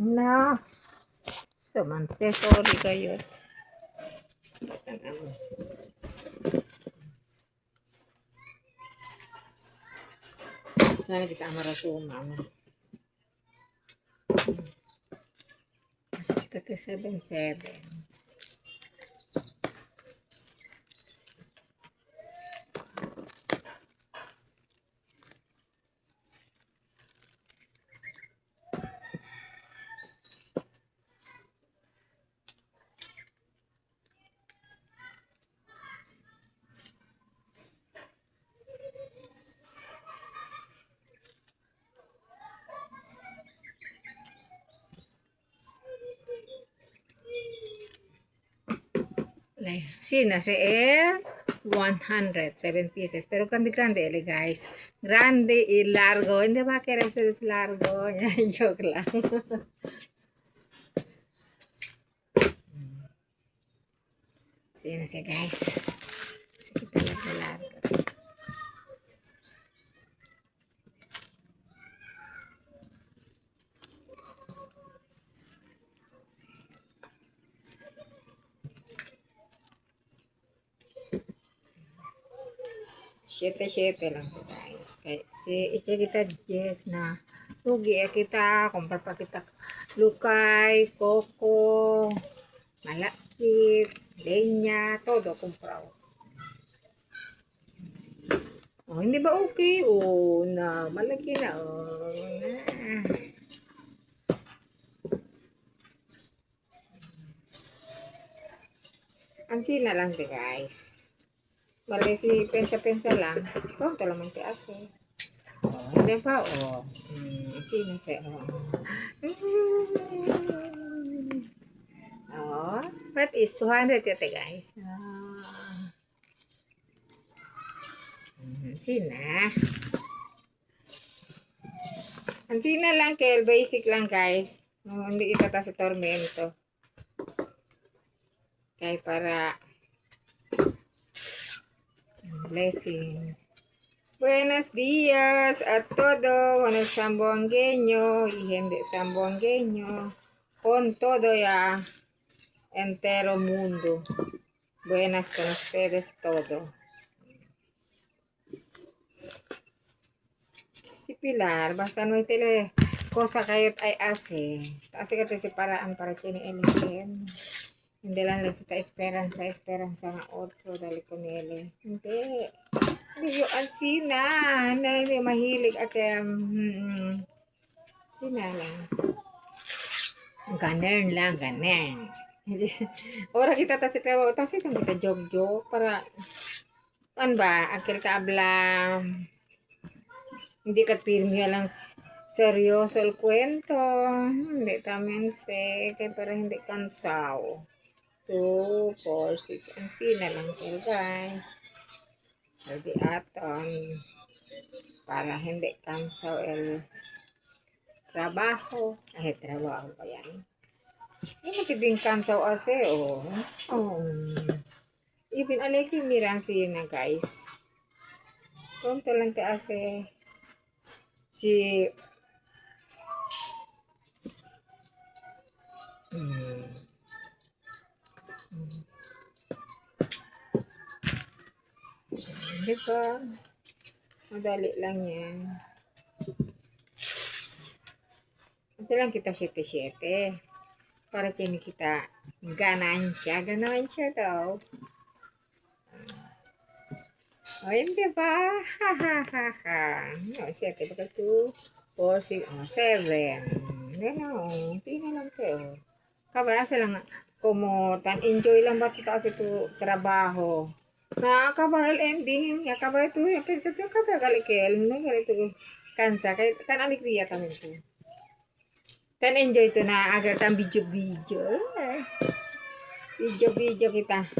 Na, samante, sorry kayo. Sana kita marasuman. Kasi kita 7-7. Sina si L 100, 7 pieces. Pero grande ele guys. Grande y largo. Hindi ba kaya eso es largo? Joke lang. Sina siya guys. Sige talaga largo. Siyete lang siya guys. Kasi ito kita yes na tugi kita. Kumpar pa kita lukay, koko, malakit, lenya, todo kumpraw. Oh, hindi ba okay? Oh, na malaki na. Oh, na. Ang sina lang di guys. Bale si pensa-pensa lang. Pronto lang man tias eh. Oh, hindi pa oh. Sina siya oh. Oh, that is 200 yate guys. Sina. Ang sina lang kel basic lang guys. Oh, hindi kita ta sa tormento. Kaya para blessing. Buenos días a todo, con el sambuangueño y gente sambuangueño, con todo ya entero mundo. Buenas con ustedes todo. Si Pilar, basta no hay tele cosa kayo ay ase. Kasi ka si paraan para kini-elisin. Hindi lang sa esperanza nga otro dali ko nila. Hindi. Hindi yung ansina. Na hindi mahilig at sina lang. Ganern lang, ganern. Ora kita ta si trabaho. Tapos itong kita jog-jog para ano ba, akil ka abla hindi ka pirmi lang seryoso el kwento. Hindi tamen se, kaya para hindi kansaw. 2, 4, 6. Ang sina lang po guys. Hindi aton. Para hindi kansaw el trabaho. Ay, trabaho pa yan. Hindi matibing kansaw ase, oh. Oh. Even aleki miran sina guys. Konto lang te ase. Si Di ba? Madali lang yan. Kasi lang kita 7-7. Para sini kita ganansya. Ganansya daw. O, hindi ba? Ha, ha, ha, ha. No, 7 baka 2, 4, 6, 7. Gano'n. Tingnan lang kayo. Kabarasa lang. Como tan enjoy lang ba kita kasi ito trabaho. Nakakabaral ending. Yakabay ito. Yakin sa ito. Kabagalikel. Nagalito. Kansa. Tan aligriya kami ito. Tan enjoy ito na. Agar tan video-video. Video-video kita.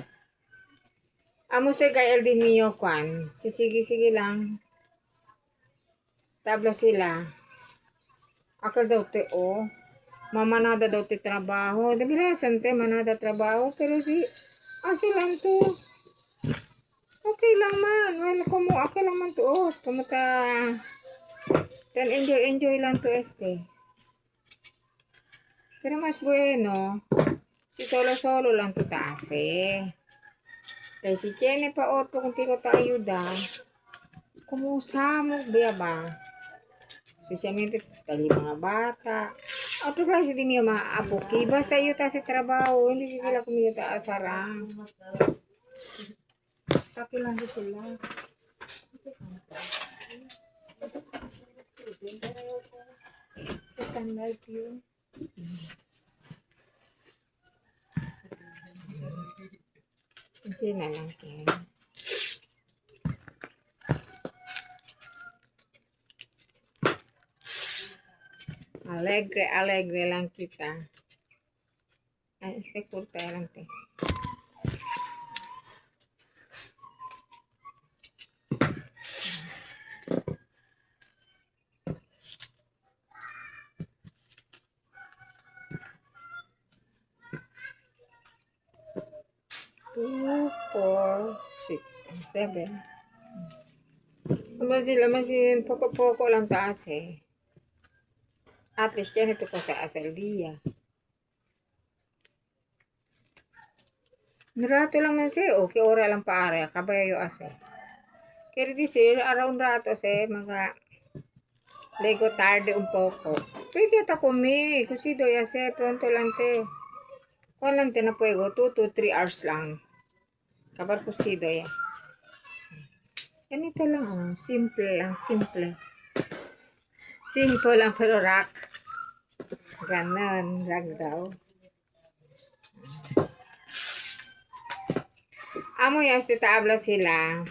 Amos te kay Eldin Mio kwan. Sige lang. Tabla sila. Akal daw te o. Mamanada daw te trabaho. Dabilasan te manada trabaho. Pero si asilan to. Okay lang man. Well, kumo okay lang man to. Oh, kumuta. Then enjoy lang to este. Pero mas bueno, si solo-solo lang to taase. Kaya si Jenny pa otro kung ti ko ta ayuda, kumusamo biya ba? Especialmente sa mga bata. Otro klase din yung mga apoki. Basta iyo ta sa trabaho, hindi sila kumita asarang. Taki lang sila. Tandal yun. Kasi na lang yan. Alegre lang kita. Ay, este kurta lang te. Two, 4, 6, 7. Masin, poko lang taas eh. At least yan ito ko sa asal dia. Narato lang man siya, okay, ora lang paare, kabayo ase. Kaya di sir, around rato siya, mga lego tarde un poco. Pwede ata kumi, kasi do ya siya, pronto lang te. Kung lang te na puego, 2 to 3 hours lang. Kabar ko si do ya. Ganito lang, oh. Simple lang, simple. Simple lang, pero rock. Ganon, rock daw. Amo yung habla sila.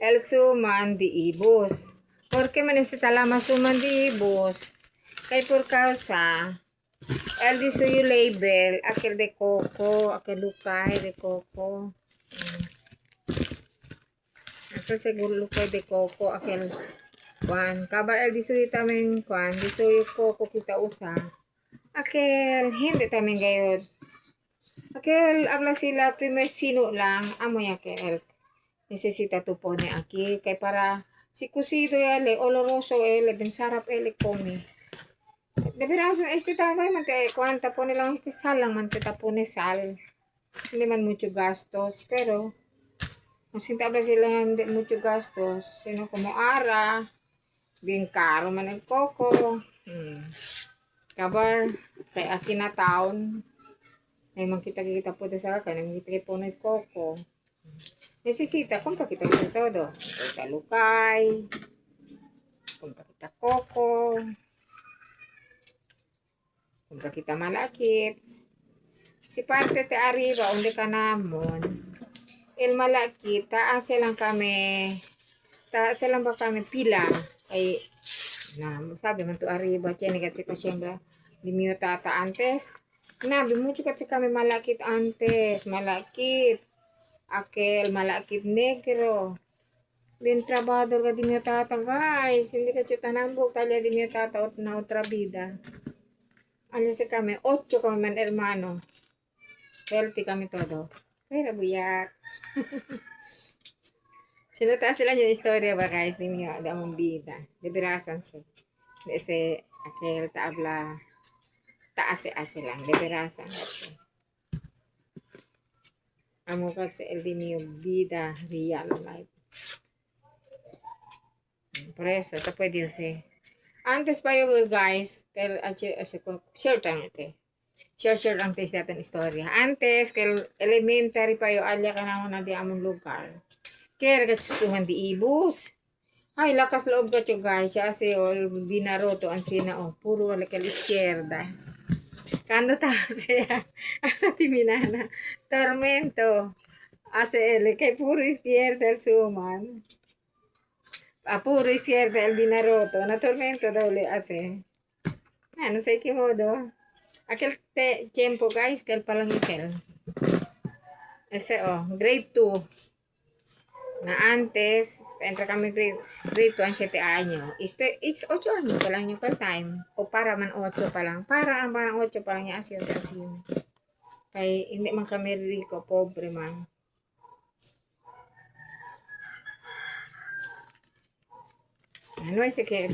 El suman di ibos. Porque man lama suman di ibos. Kay por causa, el di suyo label, aquel de coco, aquel lukay de coco. Aquel seguro lukay de coco, aquel kwan. Kabar el di suyo taming kwan, di suyo coco kita usa. Aquel, hindi taming gayod. Aquel, habla sila, primer sino lang, amo ya que el necesita tu pone aquí, kay para si cocido ele, oloroso ele, ben sarap ele come. De veras, este tagay man te, kuanta pone lang este sal lang man te tapone sal. Hindi man mucho gastos, pero masinta habla sila hindi mucho gastos. Sino como ara, bien caro man ang coco. Kabar, kay akina town, ay makita-kita po sa akin, ay makita po ng coco. Necesita, compra kita de todo. Compra lukay, compra kita coco, compra kita malakit. Si parte te arriba, onde ka namon, el malakit, taas lang ba kami pila, ay, na, sabi man to arriba, tiene kasi siembra, di mio tata antes. Nabi mucho kasi kami malakit antes, malakit. Aquel malakit negro. Bien trabador ka di mio tata guys. Hindi ka chuta nambok talya di mio tata na otra vida. Alis kami, 8 kami man hermano. Healthy kami todo. Pero buyak. Sinataas sila yung istorya ba guys di mio da mong vida. De berasan se. Ese aquel tabla taase lang. De berasan. Amo kasi el di mio vida real life. Por eso, ito pwede kasi. Antes pa yung guys, kaya share tayo natin. Share ang tayo sa ating istorya. Antes, kaya elementary pa yung alya ka naman na di among lugar. Kaya katustuhan di ibus. Ay, lakas loob ka tiyo guys. Kasi binaroto ang sina, puro wala ka izquierda. Kando ta siya. Ano timinana? Tormento. Ase ele, kay puro izquierda el suman. Puro izquierda el binaroto. Na tormento daw le ase. Ano sa ikimodo? Aquel tiempo guys, kal palang ikel. Ese grade 2. Na antes, entra kami grade 2 ang 7 anyo. It's 8 anyo pa lang yung kal time. O para man 8 pa lang. Para ang parang 8 pa lang yung asyo. Kaya hindi man kami rico, pobre man. Ano ay sige,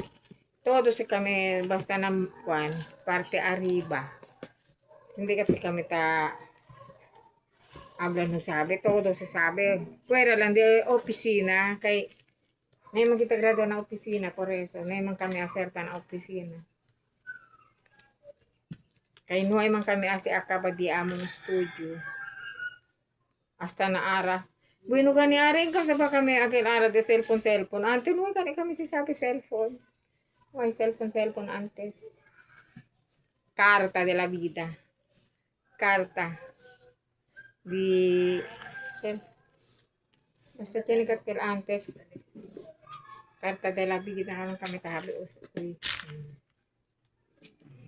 Todo si kami basta ng kwan, parte arriba. Hindi kasi kami habla no sabi, todo sa sabi. Pwera lang di opisina kay may man kita grado na opisina por eso. May man kami aserta na opisina. Kay nuay man kami asi akaba di among studio. Hasta na aras. Bueno gani aring ka sa ba kami akin ara de cellphone. Antes nuay gani kami si sabi cellphone. Uy, cellphone antes. Carta de la vida. Carta. Di... Basta tinikat kil antes. Carta de la vida ka lang kami tabi. Uy.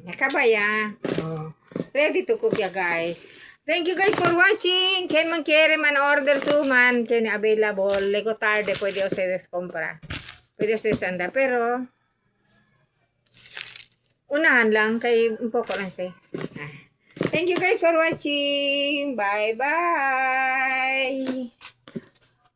Nakabaya. Oh. Ready to cook ya guys. Thank you guys for watching. Ken man quiere man order suman. Ken available. Lego tarde pwede ustedes comprar. Pwede ustedes andar. Pero... unahan lang kay un poco lang stay. Thank you guys for watching. Bye bye.